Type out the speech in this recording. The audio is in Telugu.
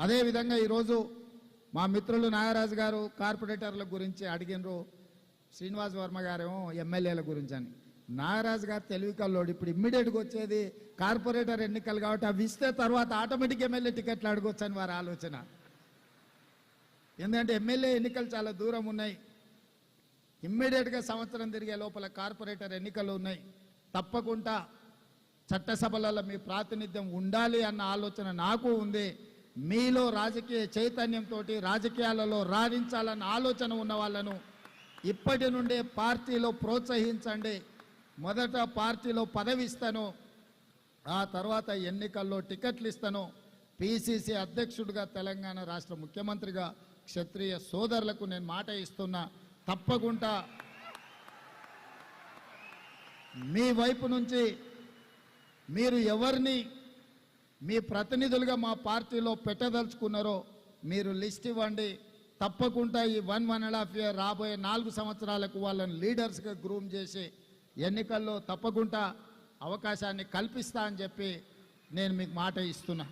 అదేవిధంగా ఈరోజు మా మిత్రులు నాగరాజు గారు కార్పొరేటర్ల గురించి అడిగినరు, శ్రీనివాస్ వర్మ గారేమో ఎమ్మెల్యేల గురించి అని. నాగరాజు గారు తెలివి కల్లోడు. ఇప్పుడు ఇమ్మీడియట్గా వచ్చేది కార్పొరేటర్ ఎన్నికలు కాబట్టి అవి ఇస్తే తర్వాత ఆటోమేటిక్ ఎమ్మెల్యే టికెట్లు అడగొచ్చు అని వారి ఆలోచన. ఎందుకంటే ఎమ్మెల్యే ఎన్నికలు చాలా దూరం ఉన్నాయి. ఇమ్మీడియట్గా సంవత్సరం తిరిగే లోపల కార్పొరేటర్ ఎన్నికలు ఉన్నాయి. తప్పకుండా చట్టసభలలో మీ ప్రాతినిధ్యం ఉండాలి అన్న ఆలోచన నాకు ఉంది. మీలో రాజకీయ చైతన్యంతో రాజకీయాలలో రాణించాలన్న ఆలోచన ఉన్న వాళ్ళను ఇప్పటి నుండే పార్టీలో ప్రోత్సహించండి. మొదట పార్టీలో పదవి ఇస్తాను, ఆ తర్వాత ఎన్నికల్లో టికెట్లు ఇస్తాను. పిసిసి అధ్యక్షుడిగా, తెలంగాణ రాష్ట్ర ముఖ్యమంత్రిగా క్షత్రియ సోదరులకు నేను మాట ఇస్తున్నా. తప్పకుండా మీ వైపు నుంచి మీరు ఎవరిని మీ ప్రతినిధులుగా మా పార్టీలో పెట్టదలుచుకున్నారో మీరు లిస్ట్ ఇవ్వండి. తప్పకుండా ఈ 1.5 year రాబోయే 4 సంవత్సరాలకు వాళ్ళని లీడర్స్గా గ్రూమ్ చేసి ఎన్నికల్లో తప్పకుండా అవకాశాన్ని కల్పిస్తా అని చెప్పి నేను మీకు మాట ఇస్తున్నా.